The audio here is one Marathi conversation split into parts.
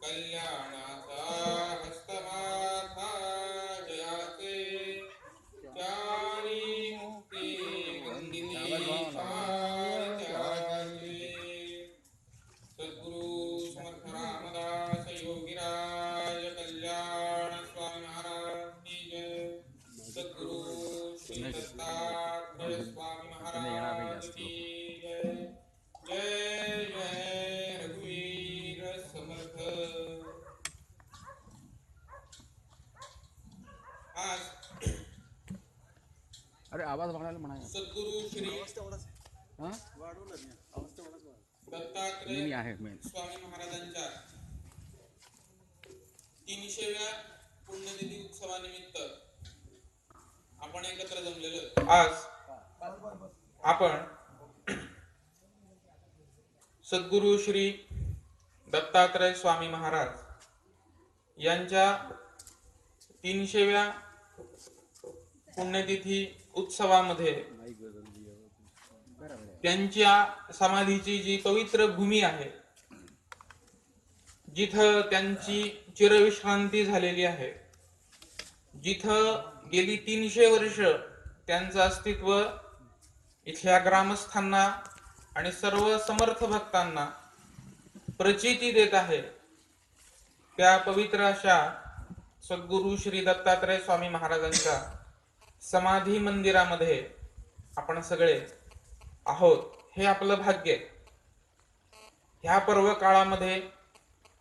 कल्याणाचा हस्तमाथा जयाचे चारी मुक्ती वंदिनी सद्गुरु समर्थ रामदास योगीराज कल्याण स्वामी महाराज की जय। सद्गुरु श्री दत्तात्रेय स्वामी महाराज की जय। जय जय रघुवीर समर्थ। आज अरे आवाज वाढायला म्हणा। सद्गुरु श्री दत्तात्रेय स्वामी महाराजांच्या 300व्या पुण्यतिथी उत्सवानिमित्त आपण एकत्र जमलेलो। आज आपण सद्गुरु श्री दत्तात्रेय स्वामी महाराज यांच्या 300व्या पुण्यतिथी उत्सवामध्ये त्यांच्या समाधीची जी पवित्र भूमी आहे, जिथं त्यांची चिरविश्रांती झालेली आहे, जिथं गेली 300 वर्ष त्यांचं अस्तित्व इथल्या ग्रामस्थांना आणि सर्व समर्थ भक्तांना प्रचिती देत आहे, त्या पवित्र अशा सद्गुरु श्री दत्तात्रेय स्वामी महाराजांच्या समाधी मंदिरामध्ये आपण सगळे आहोत। हे आपलं भाग्य। ह्या पर्व काळामध्ये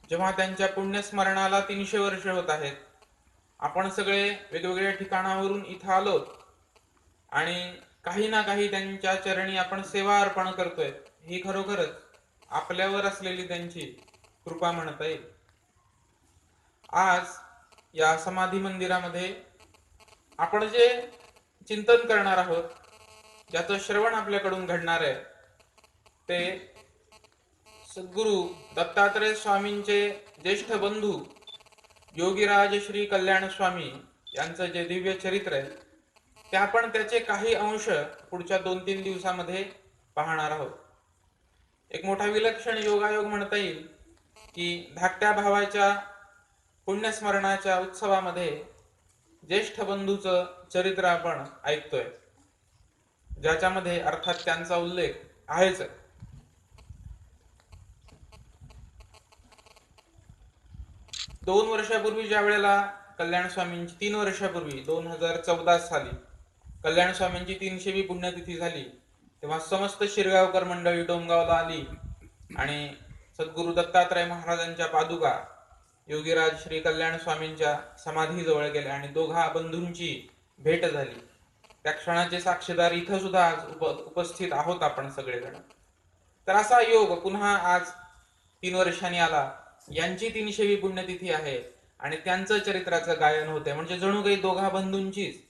जेव्हा त्यांच्या पुण्यस्मरणाला 300 वर्ष होत आहेत, आपण सगळे वेगवेगळ्या ठिकाणावरून इथं आलोत आणि काही ना काही त्यांच्या चरणी आपण सेवा अर्पण करतोय। ही खरोखरच आपल्यावर असलेली त्यांची कृपा म्हणता येईल। आज या समाधी मंदिरामध्ये आपण जे चिंतन करणार आहोत, ज्याचं श्रवण आपल्याकडून घडणार आहे, ते सद्गुरु दत्तात्रेय स्वामींचे ज्येष्ठ बंधू योगीराज श्री कल्याण स्वामी यांचं जे दिव्य चरित्र आहे, ते आपण त्याचे काही अंश पुढच्या 2-3 दिवसामध्ये पाहणार आहोत। एक मोठा विलक्षण योगायोग म्हणता येईल की धाकट्या भावाच्या पुण्यस्मरणाच्या उत्सवामध्ये ज्येष्ठ बंधूचं चरित्र आपण ऐकतोय, ज्याच्यामध्ये अर्थात त्यांचा उल्लेख आहेच। 2 वर्षापूर्वी ज्या वेळेला कल्याण स्वामींची 3 वर्षापूर्वी 2014 साली कल्याण स्वामींची 300वी पुण्यतिथी झाली, तेव्हा समस्त शिरगावकर मंडळी डोमगावला आली आणि सद्गुरु दत्तात्रय महाराजांच्या पादुका योगीराज श्री कल्याण स्वामींच्या समाधीजवळ गेल्या आणि दोघा बंधूंची भेट झाली। त्या क्षणाचे साक्षीदार इथं सुद्धा आज उपस्थित आहोत आपण सगळेजण। तर असा योग पुन्हा आज 3 वर्षांनी आला। यांची 300वी पुण्यतिथी आहे आणि त्यांचं चरित्राचं गायन होते, म्हणजे जणू काही दोघा बंधूंचीच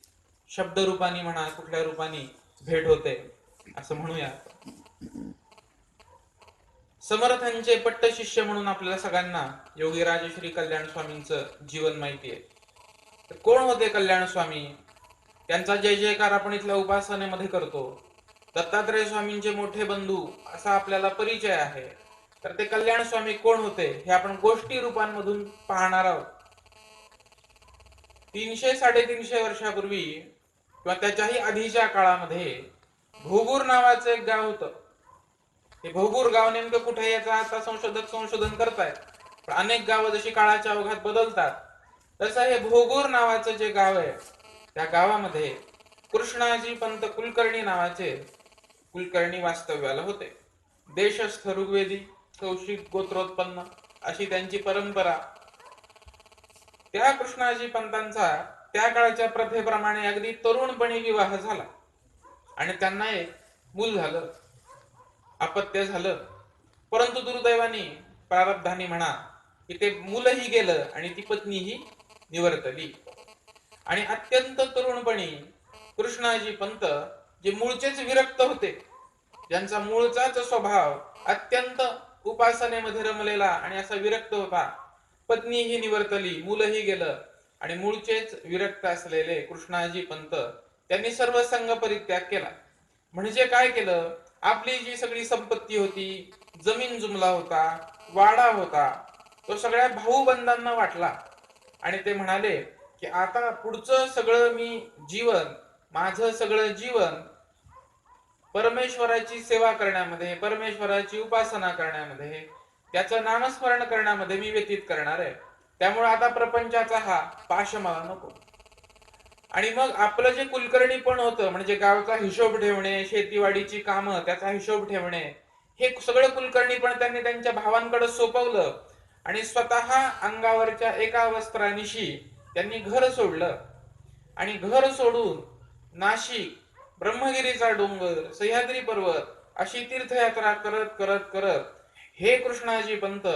शब्द रूपानी म्हणा कुठल्या रूपानी भेट होते असं म्हणूया। समर्थांचे पट्ट शिष्य म्हणून आपल्याला सगळ्यांना योगीराज श्री कल्याण स्वामींचं जीवन माहिती आहे। तर कोण होते कल्याण स्वामी? त्यांचा जय जयकार आपण इथल्या उपासनेमध्ये करतो। दत्तात्रेय स्वामींचे मोठे बंधू असा आपल्याला परिचय आहे। तर ते कल्याण स्वामी कोण होते हे आपण गोष्टी रूपांमधून पाहणार आहोत। 300-350 वर्षापूर्वी किंवा त्याच्याही आधीच्या काळामध्ये भोगूर नावाचं एक गाव होतं। हे भोगूर गाव नेमकं कुठे याचा आता संशोधक संशोधन करतायत, पण अनेक गावं जशी काळाच्या ओघात बदलतात तसं हे भोगूर नावाचं जे गाव आहे, त्या गावामध्ये कृष्णाजी पंत कुलकर्णी नावाचे कुलकर्णी वास्तव्याला होते। देशस्थ ऋग्वेदी कौशिक गोत्रोत्पन्न अशी त्यांची परंपरा। त्या कृष्णाजी पंतांचा त्या काळच्या प्रथेप्रमाणे अगदी तरुणपणी विवाह झाला आणि त्यांना एक मूल झालं, अपत्य झालं। परंतु दुर्दैवाने प्रारब्धाने म्हणा की ते मूलही गेलं आणि ती पत्नीही निवर्तली आणि अत्यंत तरुणपणी कृष्णाजी पंत जे मूळचेच विरक्त होते, ज्यांचा मूळचाच स्वभाव अत्यंत उपासनेमध्ये रमलेला आणि असा विरक्त होता, पत्नीही निवर्तली, मूलही गेलं आणि मूळचेच विरक्त असलेले कृष्णाजी पंत त्यांनी सर्व संघ परित्याग केला। म्हणजे काय केलं? आपली जी सगळी संपत्ती होती, जमीन जुमला होता, वाडा होता, तो सगळ्या भाऊबंधांना वाटला. आणि ते म्हणाले की आता पुढचं सगळं मी जीवन, माझं सगळं जीवन परमेश्वराची सेवा करण्यामध्ये, परमेश्वराची उपासना करण्यामध्ये, त्याचं नामस्मरण करण्यामध्ये मी व्यतीत करणार आहे. त्यामुळे आता प्रपंचाचा हा पाश मला नको. आणि मग आपलं जे कुलकर्णी पण होतं, म्हणजे गावचा हिशोब ठेवणे, शेतीवाडीची कामं, त्याचा हिशोब ठेवणे, हे सगळं कुलकर्णी पण त्यांनी त्यांच्या भावांकडे सोपवलं. आणि स्वतः अंगावरच्या एका वस्त्रानिशी त्यांनी घर सोडलं. आणि घर सोडून नाशिक, ब्रह्मगिरीचा डोंगर, सह्याद्री पर्वत अशी तीर्थयात्रा करत करत करत हे कृष्णाजी पंत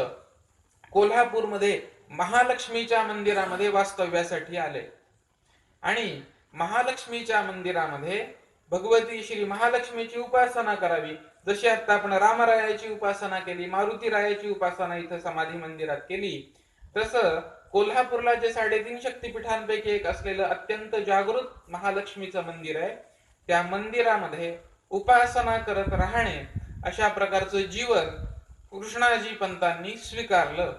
कोल्हापूरमध्ये महालक्ष्मीच्या मंदिरामध्ये वास्तव्यासाठी आले. आणि महालक्ष्मीच्या मंदिरामध्ये भगवती श्री महालक्ष्मीची उपासना करावी, जशी आता आपण रामरायाची उपासना केली, मारुती रायाची उपासना इथं समाधी मंदिरात केली, तसं कोल्हापूरला जे 3.5 शक्तिपीठांपैकी एक असलेलं अत्यंत जागृत महालक्ष्मीचं मंदिर आहे, त्या मंदिरामध्ये उपासना करत राहणे अशा प्रकारचं जीवन कृष्णाजी पंतांनी स्वीकारलं.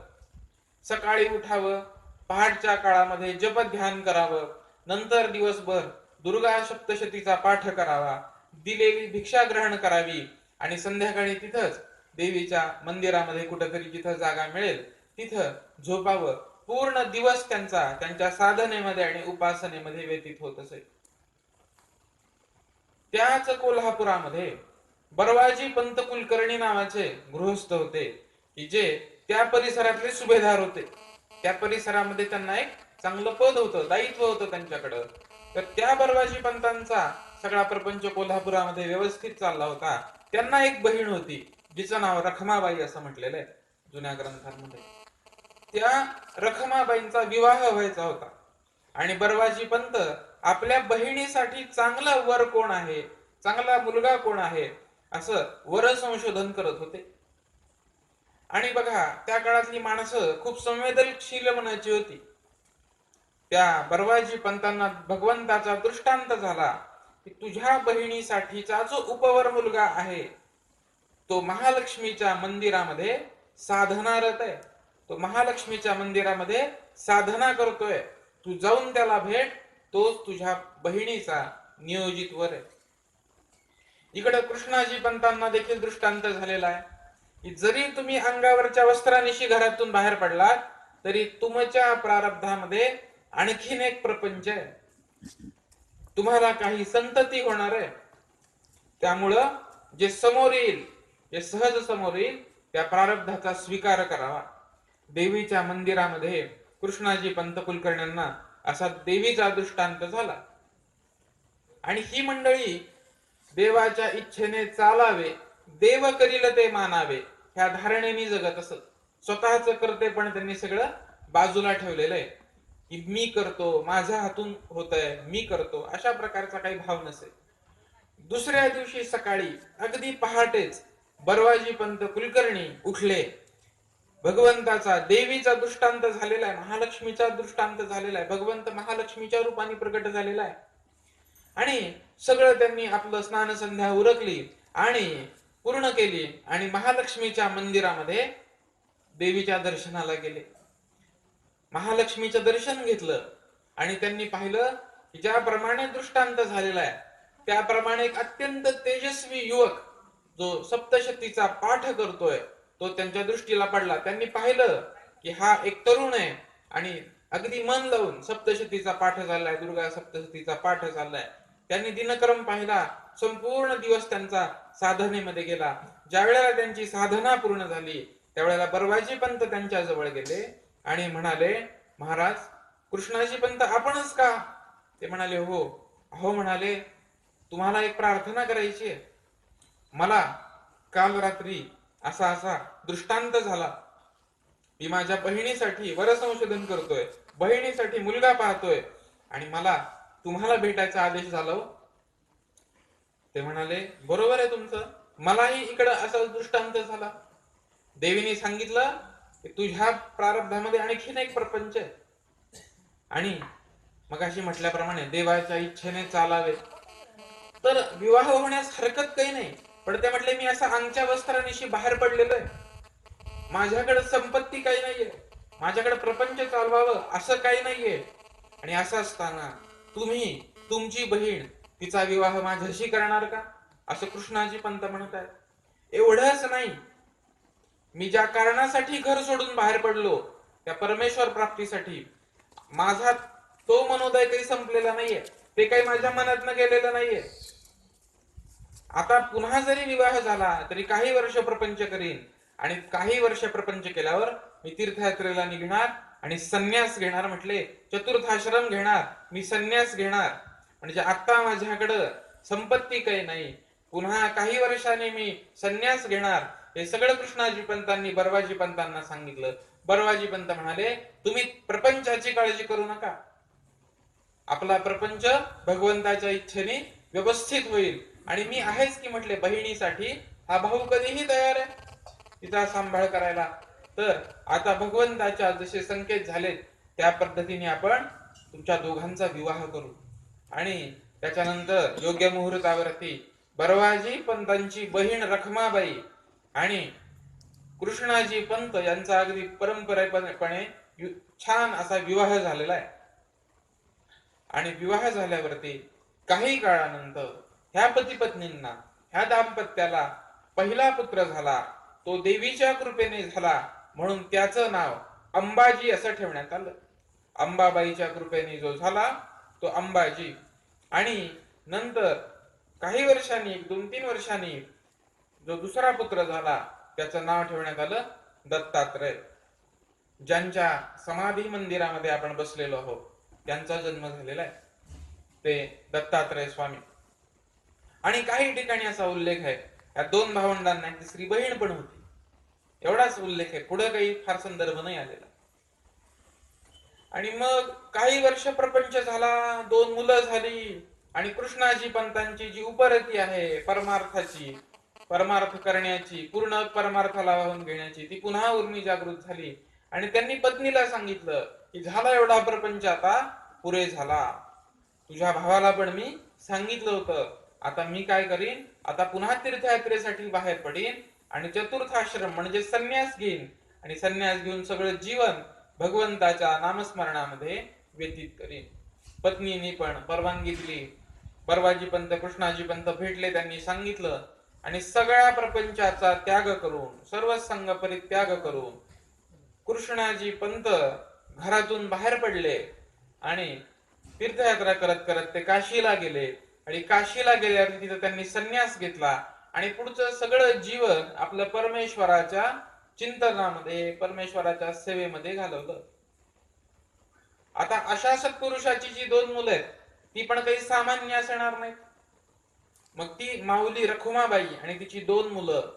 सकाळी उठावं, पहाटच्या काळामध्ये जप ध्यान करावं, नंतर दिवसभर दुर्गा सप्तशतीचा पाठ करावा, दिलेली भिक्षा ग्रहण करावी आणि संध्याकाळी तिथंच देवीच्या मंदिरामध्ये कुठेतरी जिथं जागा मिळेल तिथं झोपावं. पूर्ण दिवस त्यांच्या साधनेमध्ये आणि उपासनेमध्ये व्यतीत होत असे. त्याच कोल्हापुरामध्ये बरवाजी पंत कुलकर्णी नावाचे गृहस्थ होते, की जे त्या परिसरातले सुभेदार होते. त्या परिसरामध्ये त्यांना एक चांगलं पद होतं, दायित्व होतं त्यांच्याकडं. तर त्या बरवाजी पंतांचा सगळा प्रपंच कोल्हापुरामध्ये व्यवस्थित चालला होता. त्यांना एक बहीण होती, जिचं नाव रखमाबाई असं म्हटलेलं आहे जुन्या ग्रंथांमध्ये. त्या रखमाबाईंचा विवाह व्हायचा होता. आणि बरवाजी पंत आपल्या बहिणीसाठी चांगला वर कोण आहे, चांगला मुलगा कोण आहे, असं वर संशोधन करत होते. आणि बघा, त्या काळातली माणसं खूप संवेदनशील मनाची होती. त्या बरवाजी पंतांना भगवंताचा दृष्टांत झाला की तुझ्या बहिणीसाठीचा जो उपवर मुलगा आहे तो महालक्ष्मीच्या मंदिरामध्ये साधनारत आहे, तो महालक्ष्मीच्या मंदिरामध्ये साधना करतोय, तू जाऊन त्याला भेट, तोच तुझ्या बहिणीचा नियोजित वर आहे. इकडे कृष्णाजी पंतांना देखील दृष्टांत झालेला आहे की जरी तुम्ही अंगावरच्या वस्त्रानिशी घरातून बाहेर पडलात तरी तुमच्या प्रारब्धामध्ये आणखीन एक प्रपंच आहे, तुम्हाला काही संतती होणार आहे. त्यामुळं जे समोर येईल, जे सहज समोर येईल, त्या प्रारब्धाचा स्वीकार करावा. देवीच्या मंदिरामध्ये कृष्णाजी पंत कुलकर्ण्यांना असा देवीचा दृष्टांत झाला. आणि ही मंडळी देवाच्या इच्छेने चालावे, देव करील ते मानावे ह्या धारणेने जगत असत. स्वतःच करते पण त्यांनी सगळं बाजूला ठेवलेलं आहे की मी करतो, माझ्या हातून होतंय, मी करतो, अशा प्रकारचा काही भाव नसे. दुसऱ्या दिवशी सकाळी अगदी पहाटेच बरवाजी पंत कुलकर्णी उठले. भगवंताचा, देवीचा दृष्टांत झालेला आहे, महालक्ष्मीचा दृष्टांत झालेला आहे, भगवंत महालक्ष्मीच्या रूपाने प्रकट झालेला आहे. आणि सगळं त्यांनी आपलं स्नान संध्या उरकली आणि पूर्ण केली आणि महालक्ष्मीच्या मंदिरामध्ये देवीच्या दर्शनाला गेले. महालक्ष्मीचं दर्शन घेतलं आणि त्यांनी पाहिलं की ज्याप्रमाणे दृष्टांत झालेला आहे त्याप्रमाणे एक अत्यंत तेजस्वी युवक जो सप्तशतीचा पाठ करतोय तो त्यांच्या दृष्टीला पडला. त्यांनी पाहिलं की हा एक तरुण आहे आणि अगदी मन लावून सप्तशतीचा पाठ चाललाय, दुर्गा सप्तशतीचा पाठ चाललाय. त्यांनी दिनक्रम पाहिला, संपूर्ण दिवस त्यांचा साधनेमध्ये गेला. ज्या वेळेला त्यांची साधना पूर्ण झाली त्यावेळेला बरवाजी पंत त्यांच्या जवळ गेले आणि म्हणाले, महाराज, कृष्णाजी पंत आपणच का? ते म्हणाले, हो. हो म्हणाले, तुम्हाला एक प्रार्थना करायची आहे. मला काल रात्री असा असा दृष्टांत झाला, मी माझ्या बहिणीसाठी वर संशोधन करतोय, बहिणीसाठी मुलगा पाहतोय आणि मला तुम्हाला भेटायचा आदेश झाला. ते म्हणाले, बरोबर आहे तुमचं, मलाही इकडं असा दृष्टांत झाला. देवीने सांगितलं की तुझ्या प्रारब्धामध्ये आणखीन एक प्रपंच आहे आणि मगाशी म्हटल्याप्रमाणे देवाच्या इच्छेने चालावे. तर विवाह होण्यास हरकत काही नाही, पण ते म्हटले मी असा अंगच्या वस्त्रानिशी बाहेर पडलेलो आहे, माझ्याकडे संपत्ती काही नाहीये, माझ्याकडे प्रपंच चालवावं असं काही नाहीये. आणि असं असताना तुम्ही तुमची बहीण तिचा विवाह माझ्याशी करणार का, असं कृष्णाजी पंत म्हणत आहेत. एवढंच नाही, मी ज्या कारणासाठी घर सोडून बाहेर पडलो त्या परमेश्वर प्राप्तीसाठी, माझा तो मनोदय काही संपलेला नाहीये, ते काही माझ्या मनातनं गेलेलं नाहीये. आता पुन्हा जरी विवाह झाला तरी काही वर्ष प्रपंच करीन, आणि काही वर्ष प्रपंच केल्यावर मी तीर्थयात्रेला निघणार आणि संन्यास घेणार. म्हटले चतुर्थाश्रम घेणार, मी संन्यास घेणार. म्हणजे आता माझ्याकडं संपत्ती काही नाही, पुन्हा काही वर्षांनी मी संन्यास घेणार. हे सगळं कृष्णाजी पंतांनी बरवाजी पंतांना सांगितलं. बरवाजी पंत म्हणाले तुम्ही प्रपंचाची काळजी करू नका, आपला प्रपंच भगवंताच्या इच्छेने व्यवस्थित होईल. आणि मी आहेच की म्हटले बहिणीसाठी, हा भाऊ कधीही तयार आहे तिचा सांभाळ करायला. तर आता भगवंताच्या जसे संकेत झालेत त्या पद्धतीने आपण तुमच्या दोघांचा विवाह करू. आणि त्याच्यानंतर योग्य मुहूर्तावरती बरवाजी पंतांची बहीण रखमाबाई आणि कृष्णाजी पंत यांचा अगदी परंपरेपणे छान असा विवाह झालेला आहे. आणि विवाह झाल्यावरती काही काळानंतर ह्या पती पत्नींना, ह्या दाम्पत्याला पहिला पुत्र झाला. तो देवीच्या कृपेने झाला, म्हणून त्याचं नाव अंबाजी असं ठेवण्यात आलं. अंबाबाईच्या कृपेने जो झाला तो अंबाजी. आणि नंतर काही वर्षांनी, 2-3 वर्षांनी जो दुसरा पुत्र झाला त्याचं नाव ठेवण्यात आलं दत्तात्रय. ज्यांच्या समाधी मंदिरामध्ये आपण बसलेलो आहोत त्यांचा जन्म झालेला आहे ते दत्तात्रय स्वामी. आणि काही ठिकाणी असा उल्लेख आहे या दोन भावंडांना एक तिसरी बहीण पण होती, एवढाच उल्लेख आहे, पुढे काही फार संदर्भ नाही आलेला. आणि मग काही वर्ष प्रपंच झाला, 2 मुलं झाली, आणि कृष्णाजी पंतांची जी उपरती आहे परमार्थाची, परमार्थ करण्याची, पूर्ण परमार्थाला वाहून घेण्याची, ती पुन्हा उर्मी जागृत झाली. आणि त्यांनी पत्नीला सांगितलं की झाला एवढा प्रपंच, आता पुरे झाला. तुझ्या भावाला पण मी सांगितलं होतं, आता मी काय करीन, आता पुन्हा तीर्थयात्रेसाठी बाहेर पडीन आणि चतुर्थाश्रम म्हणजे संन्यास घेईन, आणि संन्यास घेऊन सगळं जीवन भगवंताच्या नामस्मरणामध्ये व्यतीत करीन. पत्नीने पण परवानगी दिली. बरवाजी पंत कृष्णाजी पंत भेटले, त्यांनी सांगितलं, आणि सगळ्या प्रपंचाचा त्याग करून, सर्व संग परित्याग करून कृष्णाजी पंत घरातून बाहेर पडले आणि तीर्थयात्रा करत करत ते काशीला गेले. आणि काशीला गेल्यावर तिथं त्यांनी संन्यास घेतला आणि पुढचं सगळं जीवन आपलं परमेश्वराच्या चिंतनामध्ये, परमेश्वराच्या सेवेमध्ये घालवलं. आता अशा सत्पुरुषाची जी 2 मुलं आहेत ती पण काही सामान्य असणार नाहीत. मग ती माऊली रखुमाबाई आणि तिची 2 मुलं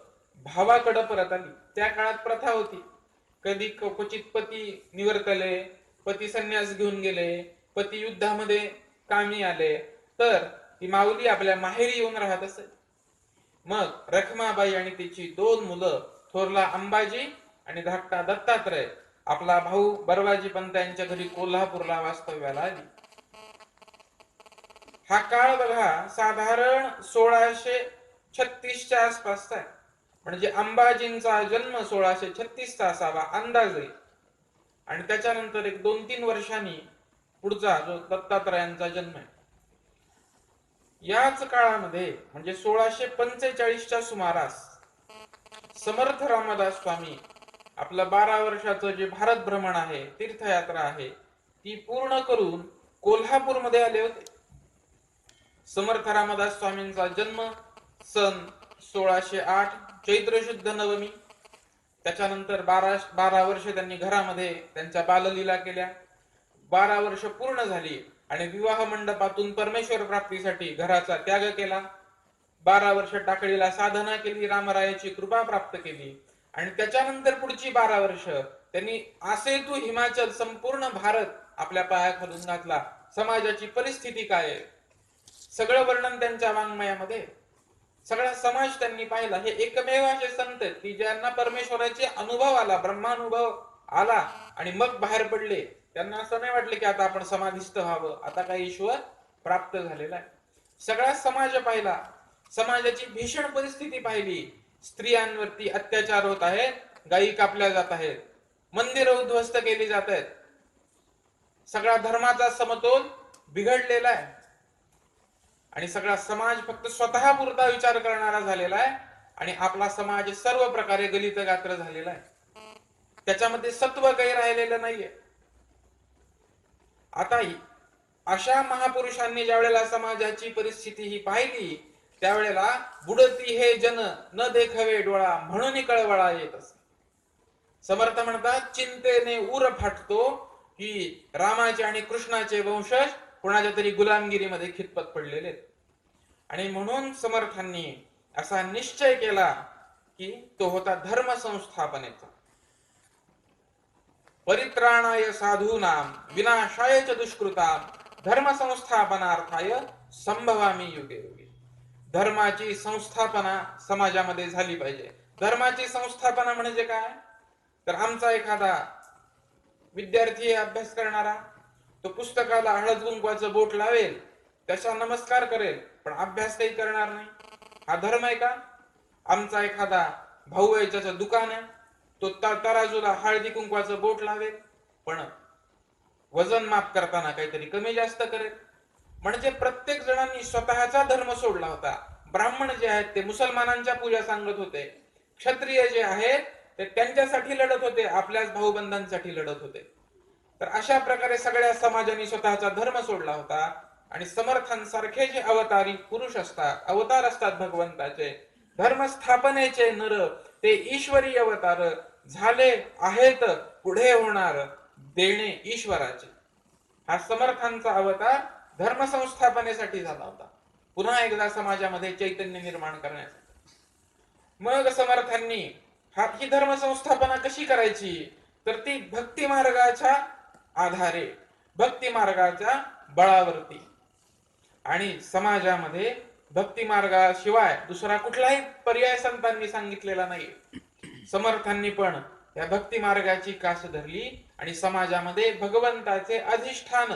भावाकडे परत आली. त्या काळात प्रथा होती, कधी क्वचित पती निवर्तले, पती संन्यास घेऊन गेले, पती युद्धामध्ये कामी आले, तर ती माऊली आपल्या माहेरी येऊन राहत असे. मग रखमाबाई आणि तिची 2 मुलं, थोरला अंबाजी आणि धाकटा दत्तात्रय, आपला भाऊ बरवाजी पंत यांच्या घरी कोल्हापूरला वास्तव्याला आली. हा काळ बघा साधारण 1636च्या आसपासचा आहे. म्हणजे अंबाजींचा जन्म 1636चा असावा अंदाजे. आणि त्याच्यानंतर एक 2-3 वर्षांनी पुढचा जो दत्तात्रयांचा जन्म आहे, याच काळामध्ये म्हणजे 1645च्या सुमारास समर्थ रामदास स्वामी आपलं 12 वर्षाचं जे भारत भ्रमण आहे, तीर्थयात्रा आहे, ती पूर्ण करून कोल्हापूरमध्ये आले होते. समर्थ रामदास स्वामींचा जन्म सन 1608 चैत्र शुद्ध नवमी. त्याच्यानंतर 12 वर्ष त्यांनी घरामध्ये त्यांच्या बाललीला केल्या. 12 वर्ष पूर्ण झाली आणि विवाह मंडपातून परमेश्वर प्राप्तीसाठी घराचा त्याग केला. 12 वर्ष टाकळीला साधना केली, रामरायाची कृपा प्राप्त केली. आणि त्याच्यानंतर पुढची 12 वर्ष त्यांनी आसेतू हिमाचल संपूर्ण भारत आपल्या पायाखालून घातला. समाजाची परिस्थिती काय आहे सगळं वर्णन त्यांच्या वाङ्मयामध्ये. सगळा समाज त्यांनी पाहिला. हे एकमेव असे संत आहेत की ज्यांना परमेश्वराचे अनुभव आला, ब्रह्मानुभव आला आणि मग बाहेर पडले. त्यांना असं नाही वाटलं की आता आपण समाधिस्थ व्हावं, आता काही ईश्वर प्राप्त झालेला आहे. सगळा समाज पाहिला. समाजाची भीषण परिस्थिती पाहिली. स्त्रियांवरती अत्याचार होत आहेत, गायी कापल्या जात आहेत, मंदिरं उद्ध्वस्त केली जात आहेत, सगळा धर्माचा समतोल बिघडलेला आहे आणि सगळा समाज फक्त स्वतःपुरता विचार करणारा झालेला आहे आणि आपला समाज सर्व प्रकारे गलित गात्र झालेला आहे. त्याच्यामध्ये सत्व काही राहिलेलं नाहीये. आता अशा महापुरुषांनी ज्या वेळेला समाजाची परिस्थिती ही पाहिली, त्यावेळेला बुडती हे जन न देखावे डोळा म्हणून कळवळा येत असे. समर्थ म्हणतात, चिंतेने ऊर फाटतो की रामाचे आणि कृष्णाचे वंशज कोणाच्या तरी गुलामगिरीमध्ये खितपत पडलेले. आणि म्हणून समर्थांनी असा निश्चय केला की तो होता धर्म संस्थापनेचा. परित्राणाय साधूनाम विनाशाय च दुष्कृताम धर्म संस्थापनार्थाय संभवामी युगे युगे. धर्माची संस्थापना समाजामध्ये झाली पाहिजे. धर्माची संस्थापना म्हणजे काय? तर आमचा एखादा विद्यार्थी अभ्यास करणारा, तो पुस्तकाला हळद कुंकवाचं बोट लावेल, त्याचा नमस्कार करेल, पण अभ्यास काही करणार नाही. हा धर्म आहे का? आमचा एखादा भाऊ आहे, ज्याचं दुकान आहे, तो तराजूला हळदी कुंकवाचं बोट लावेल, पण वजन माप करताना काहीतरी कमी जास्त करेल. म्हणजे प्रत्येक जणांनी स्वतःचा धर्म सोडला होता. ब्राह्मण जे आहेत ते मुसलमानांच्या पूजा सांगत होते, क्षत्रिय जे आहेत ते त्यांच्यासाठी लढत होते, आपल्याच भाऊबंधांसाठी लढत होते. तर अशा प्रकारे सगळ्या समाजाने स्वतःचा धर्म सोडला होता. आणि समर्थांसारखे जे अवतारी पुरुष असतात, अवतार असतात भगवंताचे, धर्मस्थापनेचे नर, ते ईश्वरी अवतार झाले आहेत, पुढे होणार देणे ईश्वराचे. हा समर्थांचा अवतार धर्मसंस्थापनेसाठी झाला होता, पुन्हा एकदा समाजामध्ये चैतन्य निर्माण करण्यासाठी. मग समर्थांनी ही धर्मसंस्थापना कशी करायची? तर ती भक्ती मार्गाच्या आधारे, भक्ती मार्गाच्या बळावरती. आणि समाजामध्ये भक्ती मार्गाशिवाय दुसरा कुठलाही पर्याय संतांनी सांगितलेला नाही. समर्थांनी पण या भक्ती मार्गाची कास धरली आणि समाजामध्ये भगवंताचे अधिष्ठान,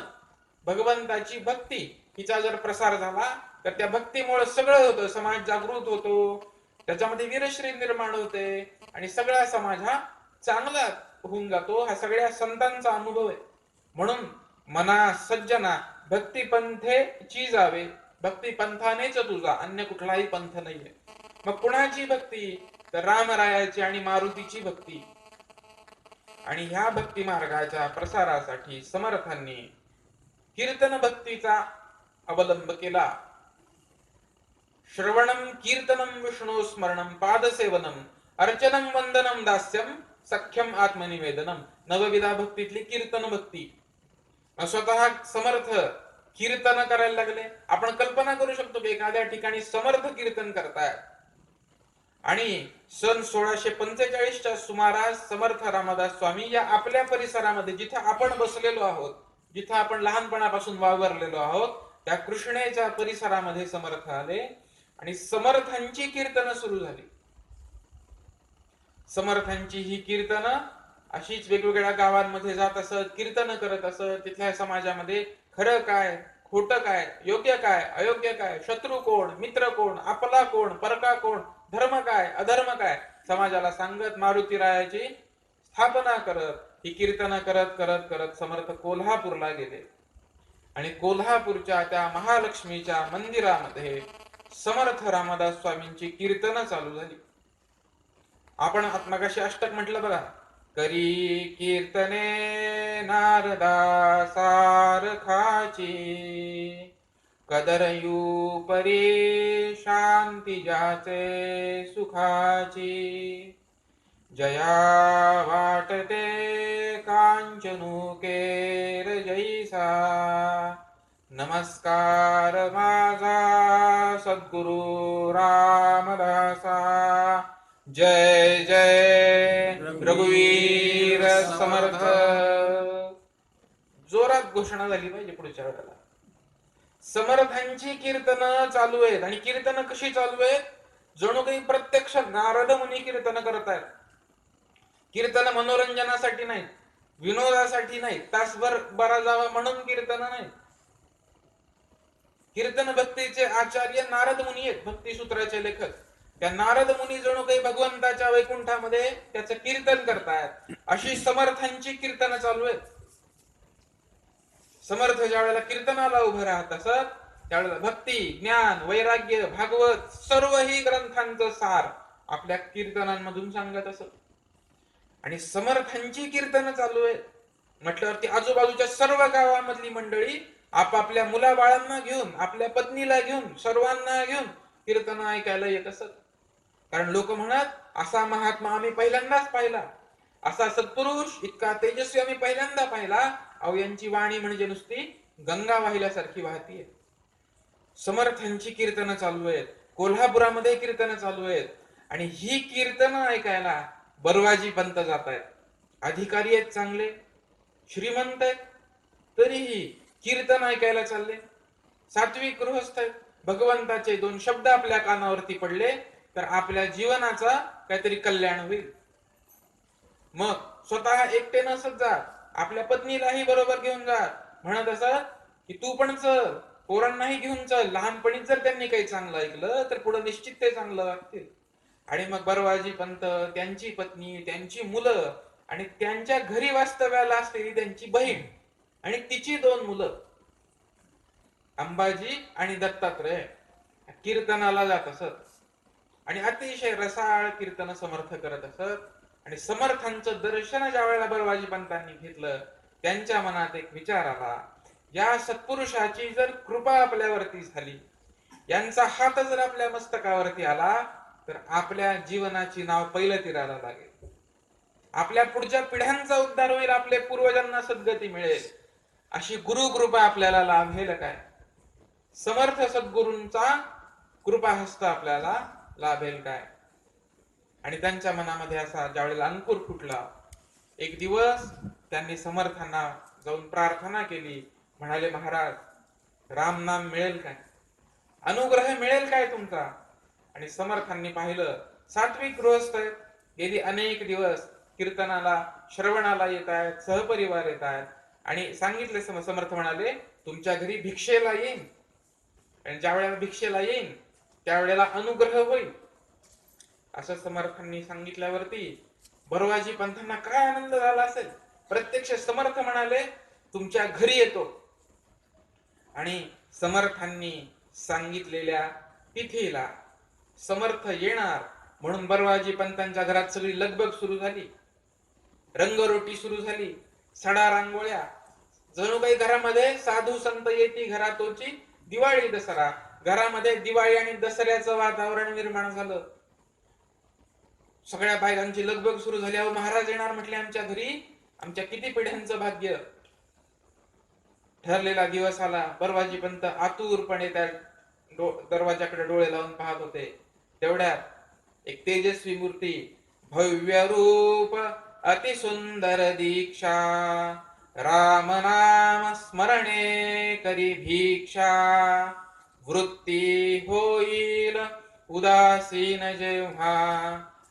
भगवंताची भक्ती हिचा जर प्रसार झाला तर त्या भक्तीमुळे सगळं होतं. समाज जागृत होतो, त्याच्यामध्ये वीरश्री निर्माण होते आणि सगळा समाज हा चांगला होऊन जातो. हा सगळ्या संतांचा अनुभव आहे. म्हणून मना सज्जना भक्ती पंथेची जावे, भक्ती पंथानेच तुझा, अन्य कुठलाही पंथ नाहीये. मग कुणाची भक्ती? तर रामरायाची आणि मारुतीची भक्ती. आणि ह्या भक्ती मार्गाच्या प्रसारासाठी समर्थांनी कीर्तन भक्तीचा अवलंब केला. श्रवणम कीर्तनम विष्णू स्मरणम पादसेवनम अर्चनम वंदनम दास्यम सख्यम आत्मनिवेदनम. नवविधा भक्तीतली कीर्तन भक्ती. स्वतः समर्थ कीर्तन करायला लागले. आपण कल्पना करू शकतो की एखाद्या ठिकाणी समर्थ कीर्तन करतायत. आणि सन 1645च्या सुमारास समर्थ रामदास स्वामी या आपल्या परिसरामध्ये, जिथे आपण बसलेलो आहोत, जिथे आपण लहानपणापासून वावरलेलो आहोत, त्या कृष्णेच्या परिसरामध्ये समर्थ आले आणि समर्थांची कीर्तन सुरू झाली. समर्थांची ही कीर्तन अशीच वेगवेगळ्या गावांमध्ये जात असत, कीर्तन करत असत. तिथल्या समाजामध्ये खरं काय, खोटं काय, योग्य काय, अयोग्य काय, शत्रू कोण, मित्र कोण, आपला कोण, परका कोण, धर्म काय, अधर्म काय, समाजाला सांगत मारुतीरायाची स्थापना करत, ही कीर्तन करत करत करत समर्थ कोल्हापूरला गेले. आणि कोल्हापूरच्या त्या महालक्ष्मीच्या मंदिरामध्ये समर्थ रामदास स्वामींची कीर्तन चालू झाली. आपण मगाशी अष्टक म्हटलं बघा, करी कीर्तने नारदा सारखाची, कदरयू परी शांती जाचे सुखाची, जया वाटते कांचनू केर जैसा, नमस्कार माझा सद्गुरु रामदासा. जय जय रघुवीर समर्थ. जोरात घोषणा झाली पाहिजे पुढच्या वेळेला. समर्थांची कीर्तन चालू आहेत. आणि कीर्तन कशी चालू आहेत? जणू काही प्रत्यक्ष नारद मुनी कीर्तन करतायत. कीर्तन मनोरंजनासाठी नाही, विनोदासाठी नाही, तासभर बरा जावा म्हणून कीर्तन नाही. कीर्तन भक्तीचे आचार्य नारद मुनी आहेत, भक्ती सूत्राचे लेखक. त्या नारद मुनी जणू काही भगवंताच्या वैकुंठामध्ये त्याचं कीर्तन करतायत. अशी समर्थांची कीर्तन चालू आहेत. समर्थ ज्या वेळेला कीर्तनाला उभं राहत असत त्यावेळेला भक्ती, ज्ञान, वैराग्य, भागवत सर्वही ग्रंथांचं सार आपल्या कीर्तनांमधून सांगत असत. आणि समर्थांची कीर्तन चालू आहेत म्हटल्यावरती आजूबाजूच्या सर्व गावामधली मंडळी आपापल्या मुलाबाळांना घेऊन, आपल्या पत्नीला घेऊन, सर्वांना घेऊन कीर्तन ऐकायला येत असत. कारण लोक म्हणत असा महात्मा आम्ही पहिल्यांदाच पाहिला, असा सत्पुरुष इतका तेजस्वी आम्ही पहिल्यांदा पाहिला. अहो यांची वाणी म्हणजे नुसती गंगा वाहिल्यासारखी वाहतीये. समर्थांची कीर्तन चालू आहेत, कोल्हापुरामध्ये कीर्तन चालू आहेत. आणि ही कीर्तन ऐकायला बरवाजी पंत जात आहेत. अधिकारी आहेत, चांगले श्रीमंत आहेत, तरीही कीर्तन ऐकायला चालले. सात्विक गृहस्थ आहेत. भगवंताचे दोन शब्द आपल्या कानावरती पडले तर आपल्या जीवनाचा काहीतरी कल्याण होईल. मग स्वतः एकटे नसत जा, आपल्या पत्नीलाही बरोबर घेऊन जा. म्हणत असत की तू पण चल, पोरांनाही घेऊन चल. लहानपणीच जर त्यांनी काही चांगलं ऐकलं तर पुढे निश्चित ते चांगलं वागतील. आणि मग बरवाजी पंत, त्यांची पत्नी, त्यांची मुलं आणि त्यांच्या घरी वास्तव्याला असलेली त्यांची बहीण आणि तिची दोन मुलं अंबाजी आणि दत्तात्रय कीर्तनाला जात असत. आणि अतिशय रसाळ कीर्तन समर्थ करत असत. आणि समर्थांचं दर्शन ज्या वेळेला बरवाजी पंतांनी घेतलं त्यांच्या मनात एक विचार आला, या सत्पुरुषाची जर कृपा आपल्यावरती झाली, यांचा हात जर आपल्या मस्तकावरती आला तर आपल्या जीवनाची नाव पहिलं तीराला लागेल. आपल्या पुढच्या पिढ्यांचा उद्धार होईल, आपल्या पूर्वजांना सद्गती मिळेल. अशी गुरुकृपा आपल्याला लाभेल काय? समर्थ सद्गुरूंचा कृपाहस्त आपल्याला लाभेल काय? आणि त्यांच्या मनामध्ये असा ज्यावेळेला अंकुर फुटला, एक दिवस त्यांनी समर्थांना जाऊन प्रार्थना केली. म्हणाले, महाराज राम नाम मिळेल काय? अनुग्रह मिळेल काय तुमचा? आणि समर्थांनी पाहिलं सात्विक गृहस्थ आहेत, गेली अनेक दिवस कीर्तनाला श्रवणाला येत आहेत, सहपरिवार येत आहेत. आणि सांगितले, समर्थ म्हणाले तुमच्या घरी भिक्षेला येईन, आणि ज्या वेळेला भिक्षेला येईन त्यावेळेला अनुग्रह होईल. असं समर्थांनी सांगितल्यावरती बरवाजी पंथांना काय आनंद झाला असेल. प्रत्यक्ष समर्थ म्हणाले तुमच्या घरी येतो. आणि समर्थांनी सांगितलेल्या तिथीला समर्थ येणार म्हणून बरवाजी पंतांच्या घरात सगळी लगबग सुरू झाली, रंगरोटी सुरू झाली, सडा रांगोळ्या. जणू काही घरामध्ये साधू संत येती घरातोची दिवाळी दसरा. घरामध्ये दिवाळी आणि दसऱ्याचं वातावरण निर्माण झालं. सगळ्या बायकांची लगबग सुरू झाली. अहो महाराज येणार म्हटले आमच्या घरी, आमच्या किती पिढ्यांचं भाग्य. ठरलेला दिवस आला. बरवाजी पंत आतुरपणे त्या दरवाजाकडे डोळे लावून पाहत होते. तेवढ्यात एक तेजस्वी मूर्ती, भव्य रूप, अति सुंदर दीक्षा, राम नाम स्मरणे करी भिक्षा, वृत्ती होईल उदासीन जेव्हा,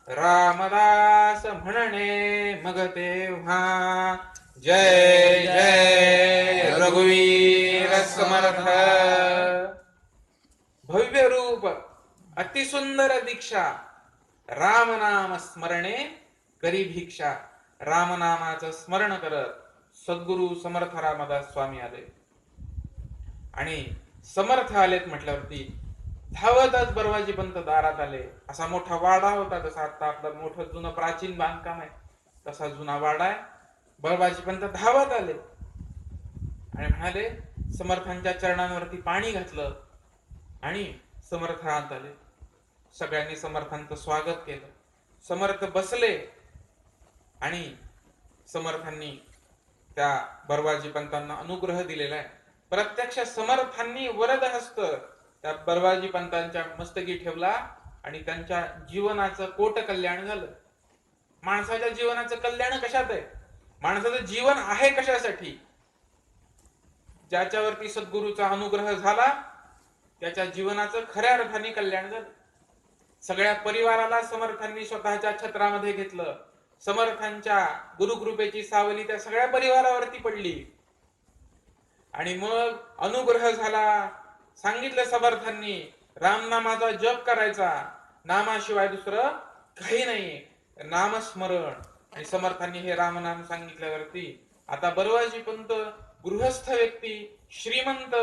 रामदास म्हणणे मग तेव्हा. जय जय रघुवीर समर्थ. भव्य रूप, अतिसुंदर दीक्षा, राम नाम स्मरणे करी भिक्षा. रामनामाचं स्मरण करत सद्गुरु समर्थ रामदास स्वामी आले. आणि समर्थ आलेत म्हटल्यावरती धावतच बरवाजी पंत दारात आले. असा मोठा वाडा होता, जसा आता आपलं मोठं जुनं प्राचीन बांधकाम आहे तसा जुना वाडा आहे. बरवाजी पंत धावत आले आणि म्हणाले, समर्थांच्या चरणांवरती पाणी घातलं आणि समर्थ आत आले. सगळ्यांनी समर्थांचं स्वागत केलं. समर्थ बसले आणि समर्थांनी त्या बरवाजी पंतांना अनुग्रह दिलेला आहे. प्रत्यक्ष समर्थांनी वरद हस्त त्या बरवाजी पंतांच्या मस्तकी ठेवला आणि त्यांच्या जीवनाचं कोट कल्याण झालं. माणसाच्या जीवनाचं कल्याण कशात आहे? माणसाचं जीवन आहे कशासाठी? ज्याच्यावरती सद्गुरूचा अनुग्रह झाला त्याच्या जीवनाचं खऱ्या अर्थाने कल्याण झालं. सगळ्या परिवाराला समर्थांनी स्वतःच्या छत्रामध्ये घेतलं. समर्थांच्या गुरुकृपेची सावली त्या सगळ्या परिवारावरती पडली. आणि मग अनुग्रह झाला. सांगितलं समर्थांनी, रामनामाचा जप करायचा, नामाशिवाय दुसरं काही नाही, नामस्मरण. आणि समर्थांनी हे रामनाम सांगितल्यावरती आता बरवाजी पंत गृहस्थ व्यक्ती, श्रीमंत,